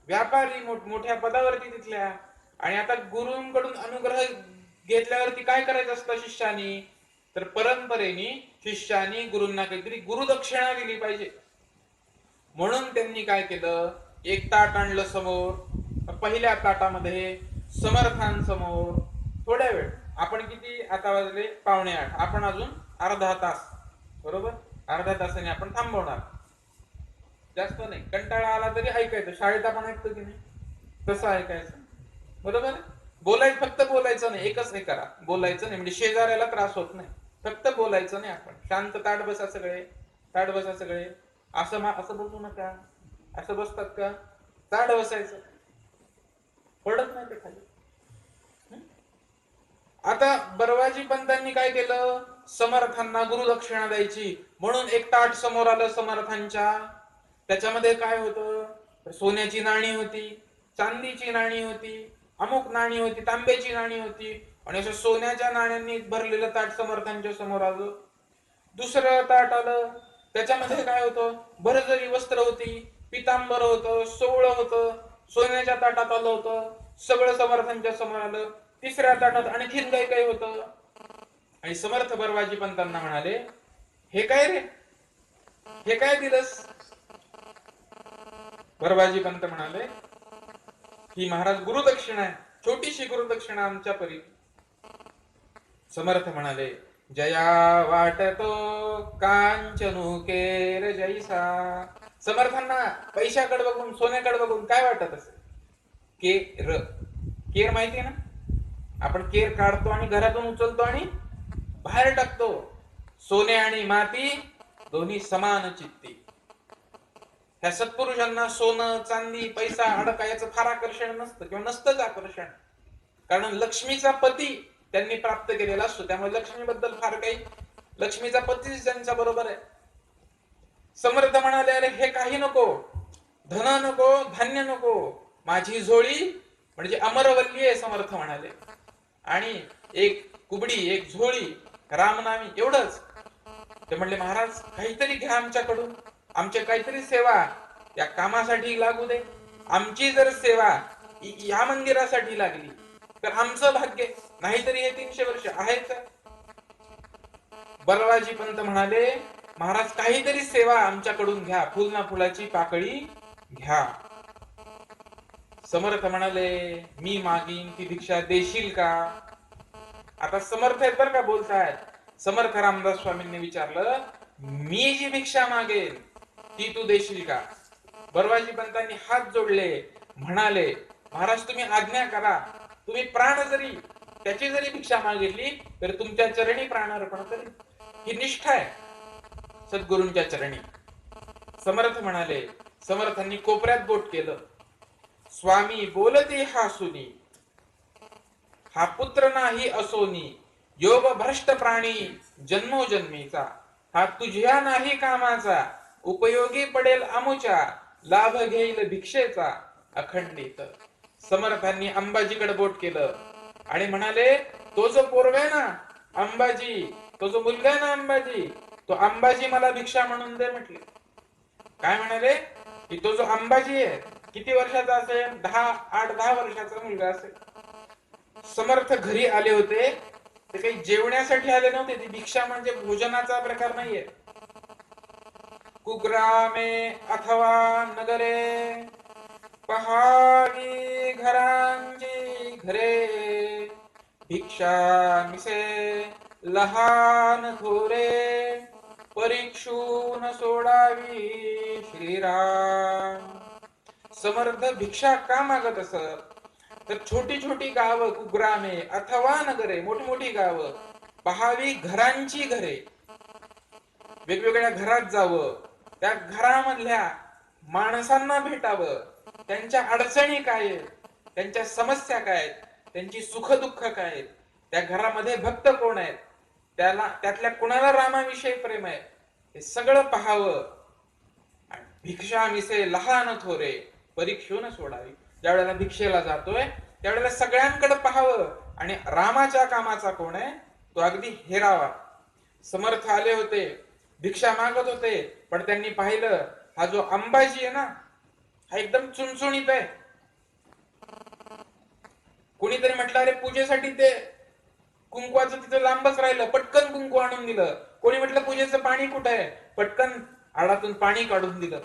व्यापारी, मोठ्या पदावरती तिथल्या, आणि आता गुरूंकडून अनुग्रह घेतल्यावरती काय करायचं असतं शिष्यानी, तर परंपरेने शिष्यानी गुरूंना काहीतरी गुरुदक्षिणा दिली पाहिजे. म्हणून त्यांनी काय केलं, एक ताट आणलं समोर. पहिल्या ताटामध्ये समर्थांसमोर थोड्या वेळ, आपण किती आता वाजले 7:45, आपण अजून अर्धा तास, बरोबर, अर्ध्या तासाने आपण थांबवणार, जास्त नाही. कंटाळा आला तरी ऐकायचं, शाळेत आपण ऐकतो की नाही, तसं ऐकायचं, बरोबर. बोलायचं, फक्त बोलायचं नाही, एकच हे करा, बोलायचं नाही, म्हणजे शेजाऱ्याला त्रास होत नाही, फक्त बोलायचं नाही. आपण शांत, ताट बसा सगळे, ताट बसा सगळे, असं बोलू नका. असं बसतात का, ताट बसायचं, पडत नाही ते खाली. आता बरवाजी पंतांनी काय केलं, समर्थांना गुरुदक्षिणा द्यायची म्हणून एक ताट समोर आलं समर्थांच्या. त्याच्यामध्ये काय होतं, सोन्याची नाणी होती, चांदीची नाणी होती, अमुक नाणी होती, तांब्याची नाणी होती, आणि असं सोन्याच्या नाण्यांनी भरलेलं ताट समर्थांच्या समोर आलं. दुसरं ताट आलं, त्याच्यामध्ये काय होतं, भरजरी वस्त्र होती, पितांबर होतं, सोवळं होतं, सोन्याच्या ताटात आलं होतं, सगळं समर्थांच्या समोर आलं. तिसऱ्या ताटात आणखीन काही काही होतं. आणि समर्थ बरवाजी पंतांना म्हणाले, हे काय रे, हे काय दिलंस. बरवाजी पंत म्हणाले, ही महाराज गुरुदक्षिणा आहे, छोटीशी गुरुदक्षिणा आमच्या परी. समर्थ म्हणाले, जया वाटतो कांचनू केर जैसा. समर्थांना पैशाकडे बघून, सोन्याकडे बघून काय वाटत असेल. केर, केर माहितीये ना, आपण केर काढतो आणि घरातून उचलतो आणि बाहेर टाकतो. सोने आणि माती दोन्ही समान चित्ती. ह्या सत्पुरुषांना सोनं, चांदी, पैसा अडकायचं फार आकर्षण नसतं, किंवा नसतंच आकर्षण, कारण लक्ष्मीचा पती त्यांनी प्राप्त केलेला असतो, त्यामुळे लक्ष्मीबद्दल फार काही, लक्ष्मीचा पतीच त्यांच्या बरोबर आहे. समर्थ म्हणाले, अरे हे काही नको, धन नको, धान्य नको, माझी झोळी म्हणजे अमरवल्ली आहे, समर्थ म्हणाले, आणि एक कुबडी, एक झोळी रामनामी, एवढंच. ते म्हणले, महाराज काहीतरी घ्या आमच्याकडून, आमच्या काहीतरी सेवा या कामासाठी लागू दे. आमची जर सेवा या मंदिरासाठी लागली तर आमचं भाग्य, नाहीतरी हे 300 वर्ष आहेच. बरवाजी पंत म्हणाले, महाराज काहीतरी सेवा आमच्याकडून घ्या, फुल ना फुलाची पाकळी घ्या. समर्थ म्हणाले, मी मागीन ती भिक्षा देशील का. आता समर्थ आहेत बरं का, बोलतायत. समर्थ रामदास स्वामींनी विचारलं, मी जी भिक्षा मागेन ती तू देशील का. बरवाजी पंतांनी हात जोडले, म्हणाले, महाराज तुम्ही आज्ञा करा, तुम्ही प्राण जरी, त्याची जरी भिक्षा मागितली तर तुमच्या चरणी प्राण अर्पण करेन. ही निष्ठा आहे सद्गुरूंच्या चरणी. समर्थ म्हणाले, समर्थांनी कोपऱ्यात बोट केलं, स्वामी बोलते हा सुनी, हा पुत्र नाही असोनी, योग भ्रष्ट प्राणी जन्मोजन्मीचा, हा तुझ्या नाही कामाचा, उपयोगी पडेल अमुच्या, लाभ घेईल भिक्षेचा अखंडित. समर्थांनी अंबाजीकडे बोट केलं आणि म्हणाले, तो जो पोरगा आहे ना अंबाजी, तो जो मुलगा आहे ना अंबाजी, तो अंबाजी मला भिक्षा म्हणून दे म्हटले. काय म्हणाले, की तो जो अंबाजी आहे किती वर्षाचा असेल, 8-10 वर्षाचा मुलगा असेल. समर्थ घरी आले होते, ते काही जेवण्यासाठी आले नव्हते, ती भिक्षा म्हणजे भोजनाचा प्रकार नाहीये. कुग्रामे अथवा नगरे, पहावी घरांची घरे, भिक्षा मिसे लहान थोरे, परीक्षून सोडावी श्रीराम. समर्थ भिक्षा का मागत असत, तर छोटी छोटी गावं, कुग्रामे अथवा नगरे, मोठी मोठी गावं, पहावी घरांची घरे, वेगवेगळ्या घरात जावं, त्या घरामधल्या माणसांना भेटावं, त्यांच्या अडचणी काय आहेत, त्यांच्या समस्या काय आहेत, त्यांची सुख दुःख काय आहेत, त्या घरामध्ये भक्त कोण आहेत, त्यातल्या कुणाला रामाविषयी प्रेम आहे, हे सगळं पाहावं. भिक्षा मिसे लहान थोरे, परीक्षून सोडावी. ज्या वेळेला भिक्षेला जातोय त्यावेळेला सगळ्यांकडे पाहावं आणि रामाच्या कामाचा कोण आहे तो अगदी हेरावा. समर्थ आले होते, भिक्षा मागत होते, पण त्यांनी पाहिलं हा जो अंबाजी आहे ना हा एकदम चुणचुणीत आहे. कोणीतरी म्हटलं अरे पूजेसाठी ते कुंकवाचं तिथं लांबच राहिलं, पटकन कुंकू आणून दिलं. कोणी म्हटलं पूजेचं पाणी कुठं आहे, पटकन आडातून पाणी काढून दिलं.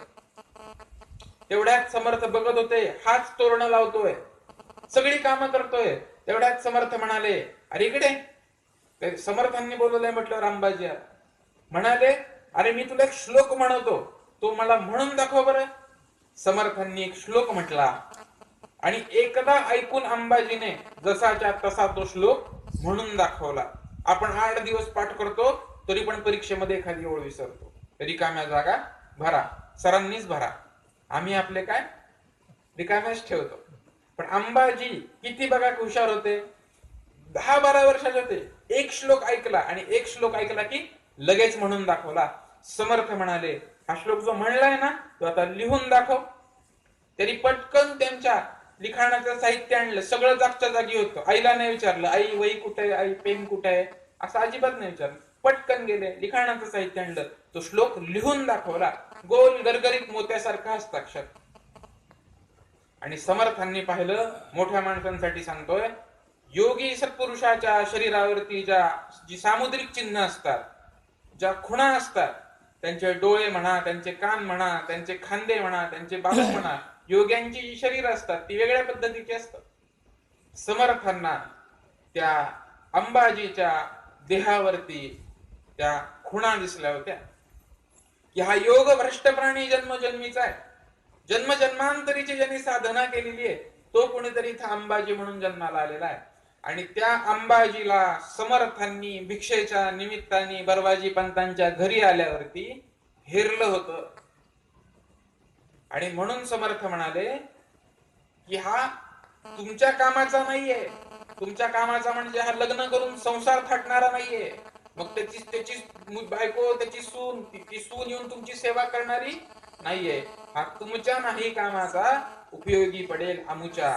तेवढ्यात समर्थ बघत होते हाच तोरण लावतोय, सगळी कामं करतोय. तेवढ्यात समर्थ म्हणाले अरे इकडे. समर्थांनी बोलवलंय म्हटलं अंबाजी म्हणाले अरे मी तुला एक श्लोक म्हणवतो, तो मला म्हणून दाखव बरं. समर्थांनी एक श्लोक म्हटला आणि एकदा ऐकून अंबाजीने जसाच्या तसा तो श्लोक म्हणून दाखवला. आपण 8 दिवस पाठ करतो तरी पण परीक्षेमध्ये एखादी ओळ विसरतो. रिकाम्या जागा भरा, सरांनीच भरा, आम्ही आपले काय रिकाम्याच ठेवतो. पण अंबाजी किती बघा हुशार होते, 10-12 वर्षाचे होते. एक श्लोक ऐकला आणि एक श्लोक ऐकला की लगेच म्हणून दाखवला. समर्थ म्हणाले हा श्लोक जो म्हणलाय ना तो आता लिहून दाखव. तरी पटकन त्यांच्या लिखाणाचं साहित्य आणलं, सगळं जागच्या जागी होतं. आईला नाही विचारलं आई वही कुठे आहे, आई पेन कुठे आहे, असं अजिबात नाही विचारलं. पटकन गेले, लिखाणाचं साहित्य आणलं, तो श्लोक लिहून दाखवला, गोल गरगरीत मोत्यासारखा हस्ताक्षर. आणि समर्थांनी पाहिलं, मोठ्या माणसांसाठी सांगतोय, योगी सत्पुरुषाच्या शरीरावरती जी सामुद्रिक चिन्ह असतात, ज्या खुणा असतात, त्यांचे डोळे म्हणा, त्यांचे कान म्हणा, त्यांचे खांदे म्हणा, त्यांचे बाहू म्हणा, योग्यांची जी शरीर असतात ती वेगळ्या पद्धतीची असतात. समर्थांना त्या अंबाजीच्या देहावरती त्या खुणा दिसल्या होत्या की हा योग भ्रष्ट प्राणी जन्मजन्मीचा आहे. जन्मजन्मांतरीची ज्यांनी साधना केलेली आहे तो कोणीतरी इथं अंबाजी म्हणून जन्माला आलेला आहे. आणि त्या अंबाजीला समर्थांनी भिक्षेच्या निमित्ताने बरवाजी पंतांच्या घरी आल्यावरती हेरलं होतं. आणि म्हणून समर्थ म्हणाले की हा तुमच्या कामाचा नाहीये, तुमच्या कामाचा म्हणजे हा लग्न करून संसार थाटणारा नाहीये, मग त्याची बायको, त्याची सून, ती सून येऊन तुमची सेवा करणारी नाहीये. हा तुमच्या नाही कामाचा, उपयोगी पडेल अमुच्या,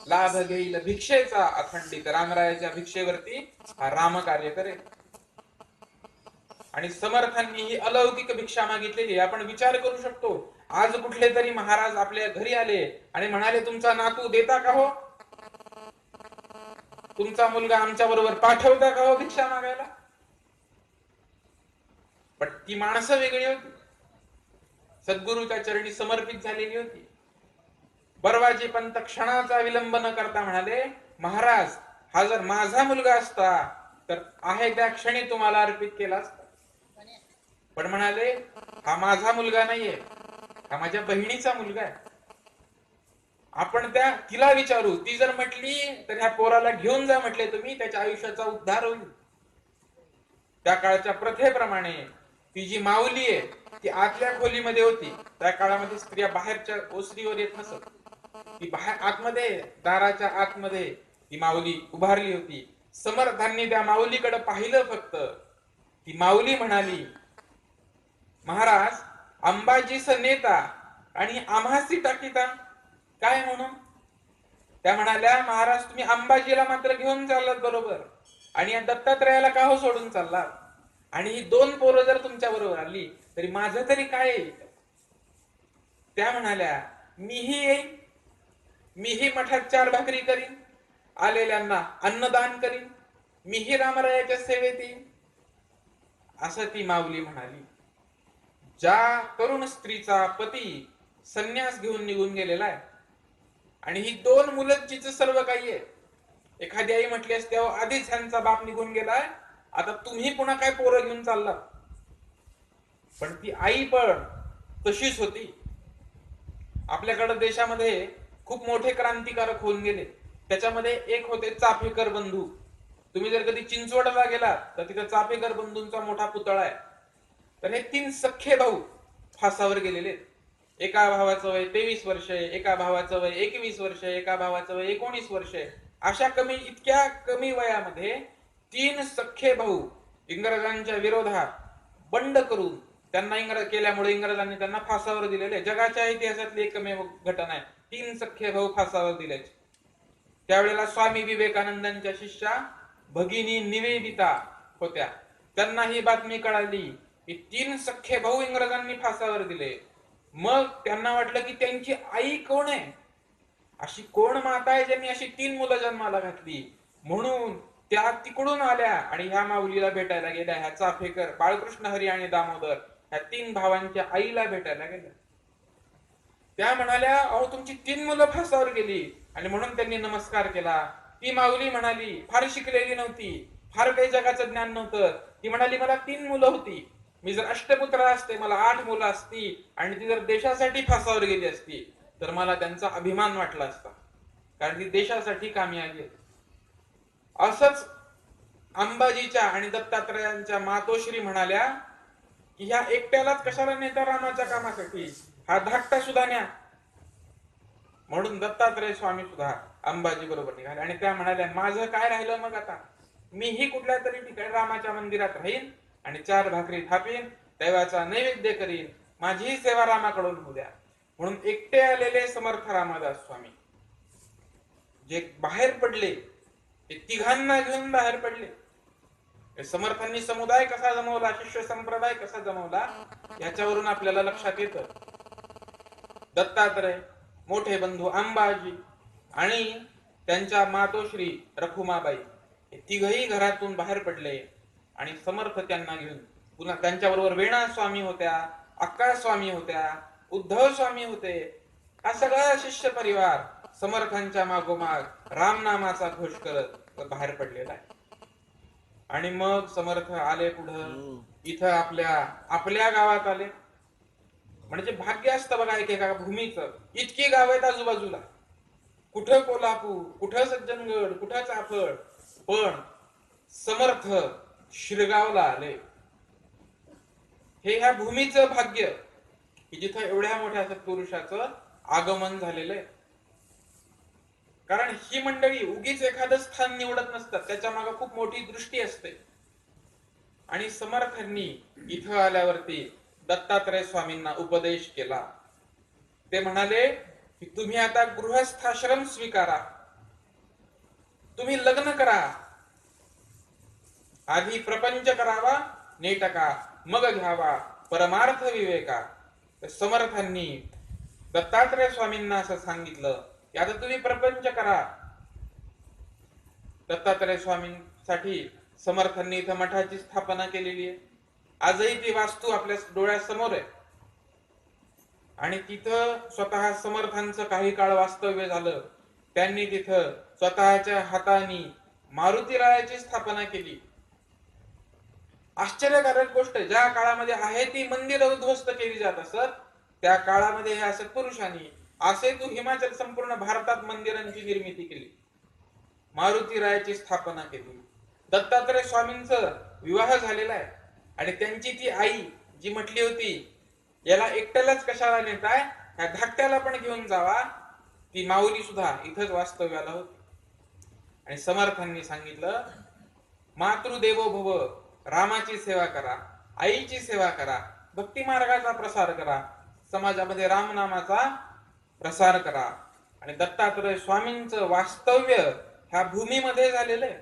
लाभ घेईल भिक्षेचा अखंडित, रामरायाच्या भिक्षेवरती हा राम कार्य करेल. आणि समर्थांनी ही अलौकिक भिक्षा मागितलेली. आपण विचार करू शकतो, आज कुठले तरी महाराज आपल्या घरी आले आणि म्हणाले तुमचा नातू देता का हो, तुमचा मुलगा आमच्या बरोबर पाठवता का हो भिक्षा मागायला. पण ती माणसं वेगळी होती, सद्गुरूच्या चरणी समर्पित झालेली होती. बरवाजी पंत क्षणाचा विलंब न करता म्हणाले, महाराज हा जर माझा मुलगा असता तर आहे त्या क्षणी तुम्हाला अर्पित केला असता. पण म्हणाले हा माझा मुलगा नाहीये, हा माझ्या बहिणीचा मुलगा आहे. आपण तिला विचारू, ती जर म्हटली तर ह्या पोराला घेऊन जा म्हटले तुम्ही, त्याच्या आयुष्याचा उद्धार होईल. त्या काळच्या प्रथेप्रमाणे ती जी माऊली आहे ती आतल्या खोलीमध्ये होती. त्या काळामध्ये स्त्रिया बाहेरच्या ओसरीवर येत नसत, ती बाहेर आतमध्ये दाराच्या आतमध्ये ती माऊली उभारली होती. समर्थांनी त्या माऊलीकडे पाहिलं फक्त. ती माऊली म्हणाली, महाराज अंबाजीस नेता आणि आम्हासी टाकीता काय म्हणून. त्या म्हणाल्या, महाराज तुम्ही अंबाजीला मात्र घेऊन चाललात बरोबर, आणि या दत्तात्रयाला का हो सोडून चाललात. आणि ही 2 पोरं जर तुमच्या बरोबर आली तरी माझं तरी काय येईल. त्या म्हणाल्या मीही येईन, मीही मठात 4 भाकरी करीन, आलेल्यांना अन्नदान करीन, मीही रामरायाच्या सेवेत येईन. असं ती माऊली म्हणाली. ज्या तरुण स्त्रीचा पती संन्यास घेऊन निघून गेलेला आहे आणि ही 2 मुलं जिचं सर्व काही आहे. एखादी आई म्हटली असते आधीच ह्यांचा बाप निघून गेलाय, आता तुम्ही पुन्हा काय पोरं घेऊन चाललात. पण ती आई पण तशीच होती. आपल्याकडे देशामध्ये खूप मोठे क्रांतिकारक होऊन गेले, त्याच्यामध्ये एक होते चाफेकर बंधू. तुम्ही जर कधी चिंचवडला गेलात तर तिथे चाफेकर बंधूंचा मोठा पुतळा आहे. तर हे 3 सख्खे भाऊ फासावर गेलेले. एका भावाचं वय 23 वर्ष आहे, एका भावाचं वय 21 वर्ष आहे, एका भावाचं वय 19 वर्ष आहे. अशा इतक्या कमी वयामध्ये 3 सख्खे भाऊ इंग्रजांच्या विरोधात बंड करून केल्यामुळे इंग्रजांनी त्यांना फासावर दिलेले. जगाच्या इतिहासातली एकमेव घटना आहे. तीन सख्खे भाऊ फासावर दिल्याचे. त्यावेळेला स्वामी विवेकानंदांच्या शिष्या भगिनी निवेदिता होत्या. त्यांना ही बातमी कळाली की तीन सख्खे भाऊ इंग्रजांनी फासावर दिले. मग त्यांना वाटलं की त्यांची आई कोण आहे, अशी कोण माता आहे ज्यांनी अशी तीन मुलं जन्माला घातली. म्हणून त्या तिकडून आल्या आणि ह्या माऊलीला भेटायला गेल्या. ह्या चाफेकर, बाळकृष्ण हरी आणि दामोदर ह्या तीन भावांच्या आईला भेटायला गेल्या. त्या म्हणाल्या, अहो तुमची तीन मुलं फासावर गेली, आणि म्हणून त्यांनी नमस्कार केला. ती माऊली म्हणाली, फार शिकलेली नव्हती, फार काही जगाचं ज्ञान नव्हतं. ती म्हणाली, मला तीन मुलं होती, मी जर अष्टपुत्र असते, मला 8 मुलं असती, आणि ती जर देशासाठी फासावर गेली असती तर मला त्यांचा अभिमान वाटला असता, कारण ती देशासाठी कामी आली. असंच अंबाजीच्या आणि दत्तात्रयांच्या मातोश्री म्हणाल्या की ह्या एकट्यालाच कशाला नेता रामाच्या कामासाठी, हा धाकटा सुद्धा न्या. म्हणून दत्तात्रय स्वामी सुद्धा अंबाजी बरोबर निघाले. आणि त्या म्हणाल्या, माझं काय राहिलं मग आता, मीही कुठल्या तरी ठिकाणी रामाच्या मंदिरात राहीन आणि 4 भाकरी थापीन, दैवाचा नैवेद्य करीन, माझीही सेवा रामाकडून होऊ द्या. म्हणून एकटे आलेले समर्थ रामदास स्वामी जे बाहेर पडले, ते तिघांना घेऊन बाहेर पडले. समर्थांनी समुदाय कसा जमवला, शिष्य संप्रदाय कसा जमवला, याच्यावरून आपल्याला लक्षात येतं. दत्तात्रय, मोठे बंधू अंबाजी आणि त्यांच्या मातोश्री रखुमाबाई हे तिघही घरातून बाहेर पडले आणि समर्थ त्यांना घेऊन पुन्हा त्यांच्याबरोबर वेणा स्वामी होत्या, अक्का स्वामी होत्या, उद्धव स्वामी होते. हा सगळा शिष्य परिवार समर्थांच्या मागोमाग रामनामाचा घोष करत बाहेर पडलेला आहे. आणि मग समर्थ आले पुढं, इथं आपल्या गावात आले. म्हणजे भाग्य असतं बघा एकेका भूमीचं. इतकी गाव आहेत आजूबाजूला, कुठं कोल्हापूर, कुठं सज्जनगड, कुठं चाफळ, पण समर्थ शिरगावला आले. हे ह्या भूमीचं भाग्य की जिथं एवढ्या मोठ्या सत्पुरुषाचं आगमन झालेलं आहे. कारण ही मंडळी उगीच एखादं स्थान निवडत नसतात, त्याच्या मागे खूप मोठी दृष्टी असते. आणि समर्थांनी इथं आल्यावरती दत्तात्रय स्वामींना उपदेश केला. ते म्हणाले की तुम्ही आता गृहस्थाश्रम स्वीकारा, तुम्ही लग्न करा, आधी प्रपंच करावा नेटका, मग घ्यावा परमार्थ विवेका. समर्थांनी दत्तात्रय स्वामींना असं सांगितलं की आता तुम्ही प्रपंच करा. दत्तात्रय स्वामींसाठी समर्थांनी इथं मठाची स्थापना केलेली आहे. आजही ती वास्तू आपल्या डोळ्यासमोर आहे. आणि तिथं स्वतः समर्थांचं काही काळ वास्तव्य झालं. त्यांनी तिथं स्वतःच्या हाताने मारुतीरायाची स्थापना केली. आश्चर्यकारक गोष्ट, ज्या काळामध्ये आहे ती मंदिर उद्ध्वस्त केली जात असत, त्या काळामध्ये ह्या सत्पुरुषांनी असे तू हिमाचल संपूर्ण भारतात मंदिरांची निर्मिती केली, मारुतीरायाची स्थापना केली. दत्तात्रय स्वामींचं विवाह झालेला आहे आणि त्यांची ती आई जी म्हटली होती याला एकट्यालाच कशाला नेताय, ह्या धाकट्याला पण घेऊन जावा, ती माऊली सुद्धा इथंच वास्तव्याला होती. आणि समर्थांनी सांगितलं, मातृदेवो भव, रामाची सेवा करा, आईची सेवा करा, भक्ती मार्गाचा प्रसार करा, समाजामध्ये रामनामाचा प्रसार करा. आणि दत्तात्रय स्वामींचं वास्तव्य ह्या भूमीमध्ये झालेलं आहे,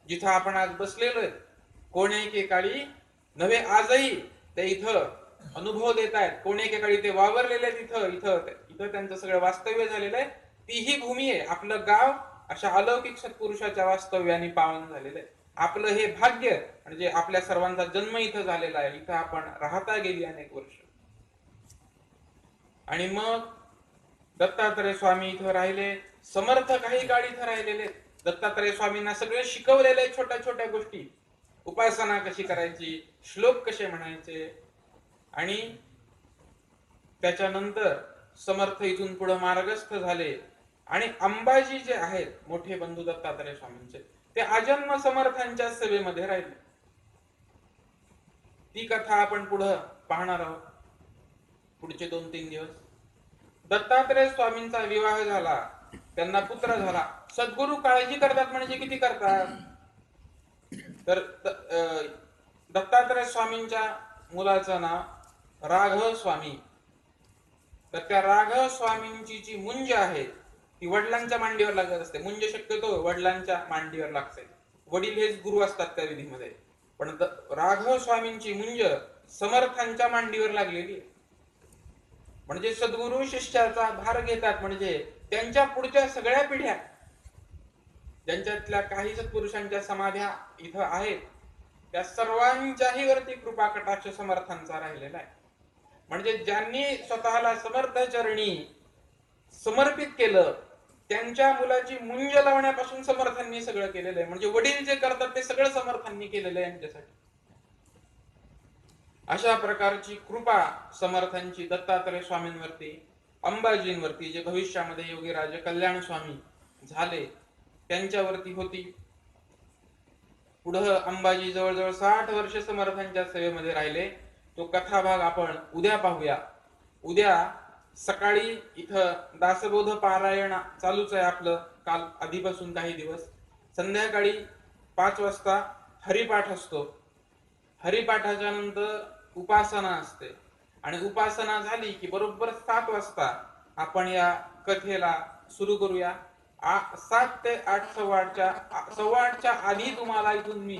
जिथं आपण आज बसलेलो आहे. कोण एकेकाळी नव्हे, आजही ते इथं अनुभव देत आहेत. कोण एकेकाळी ते वावरलेले आहेत इथं इथं इथं त्यांचं सगळं वास्तव्य झालेलं आहे. तीही भूमी आहे, आपलं गाव अशा अलौकिक सत्पुरुषाच्या वास्तव्याने पावन झालेलं आहे. आपलं हे भाग्य म्हणजे आपल्या सर्वांचा जन्म इथं झालेला आहे. इथं आपण राहता गेली अनेक वर्ष. आणि मग दत्तात्रय स्वामी इथं राहिले, समर्थ काही काळ इथं राहिलेले. दत्तात्रय स्वामींना सगळे शिकवलेले छोट्या छोट्या गोष्टी, उपासना कशी करायची, श्लोक कसे म्हणायचे. आणि त्याच्यानंतर समर्थ इथून पुढे मार्गस्थ झाले. आणि अंबाजी जे आहेत मोठे बंधू दत्तात्रय स्वामींचे, ते आजन्म समर्थांच्या सेवेमध्ये राहिले. ती कथा आपण पुढे पाहणार आहोत पुढचे 2-3 दिवस. दत्तात्रय स्वामींचा विवाह झाला, त्यांना पुत्र झाला. सद्गुरू काळजी करतात म्हणजे किती करतात. तर दत्तात्रय स्वामींच्या मुलाचं नाव राघव स्वामी. तर त्या राघव स्वामींची जी मुंज आहे ती वडिलांच्या मांडीवर लागत असते. मुंज शक्यतो वडिलांच्या मांडीवर लागते. वडील हेच गुरु असतात त्या विधीमध्ये. पण राघव स्वामींची मुंज समर्थांच्या मांडीवर लागलेली आहे. म्हणजे सद्गुरु शिष्याचा भार घेतात. म्हणजे त्यांच्या पुढच्या सगळ्या पिढ्या, ज्यांच्यातल्या काही सत्पुरुषांच्या समाध्या इथं आहेत, त्या सर्वांच्याही वरती कृपा कटाक्ष समर्थांचा राहिलेला आहे. म्हणजे ज्यांनी स्वतःला समर्थ चरणी समर्पित केलं, त्यांच्या मुलाची मुंज लावण्यापासून समर्थांनी सगळं केलेलं आहे. म्हणजे वडील जे करतात ते सगळं समर्थांनी केलेलं आहे यांच्यासाठी. अशा प्रकारची कृपा समर्थांची दत्तात्रय स्वामींवरती, अंबाजींवरती, जे भविष्यामध्ये योगीराज कल्याण स्वामी झाले त्यांच्यावरती होती. पुढं अंबाजी जवळजवळ 60 वर्ष समर्थांच्या सेवेमध्ये राहिले. तो कथाभाग आपण उद्या पाहूया. उद्या सकाळी इथं दासबोध पारायण चालूच आहे आपलं, काल आधीपासून काही दिवस. संध्याकाळी 5 वाजता हरिपाठ असतो. हरिपाठाच्या नंतर उपासना असते आणि उपासना झाली की बरोबर 7 वाजता आपण या कथेला सुरू करूया. 7 ते 8, सव्वा आठच्या आधी तुम्हाला इथून मी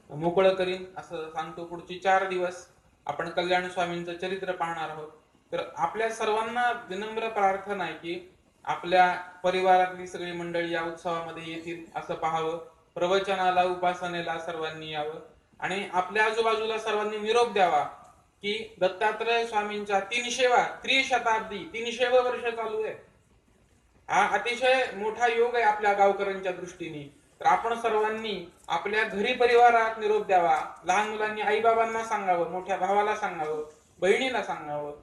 मोकळं करीन असं सांगतो. पुढची 4 दिवस आपण कल्याण स्वामींचं चरित्र पाहणार आहोत. तर आपल्या सर्वांना विनम्र प्रार्थना आहे की आपल्या परिवारातली सगळी मंडळी या उत्सवामध्ये येतील असं पाहावं. प्रवचनाला, उपासनेला सर्वांनी यावं आणि आपल्या आजूबाजूला सर्वांनी निरोप द्यावा की दत्तात्रय स्वामींचा 300वा त्रिशताब्दी 300व वर्ष चालू आहे. हा अतिशय मोठा योग आहे आपल्या गावकऱ्यांच्या दृष्टीने. तर आपण सर्वांनी आपल्या घरी परिवारात निरोप द्यावा. लहान मुलांनी आई बाबांना सांगावं, मोठ्या भावाला सांगावं, बहिणीला सांगावं,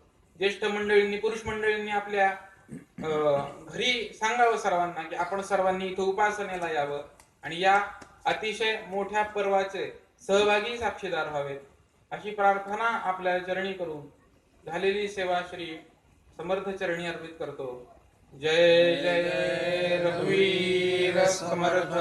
ज्येष्ठ मंडळींनी, पुरुष मंडळींनी आपल्या घरी सांगावं सर्वांना की आपण सर्वांनी इथं उपासनेला यावं आणि या अतिशय मोठ्या पर्वाचे सहभागी साक्षीदार व्हावेत अशी प्रार्थना आपल्या चरणी करून झालेली सेवा श्री समर्थ चरणी अर्पित करतो. जय जय रघुवीर समर्थ.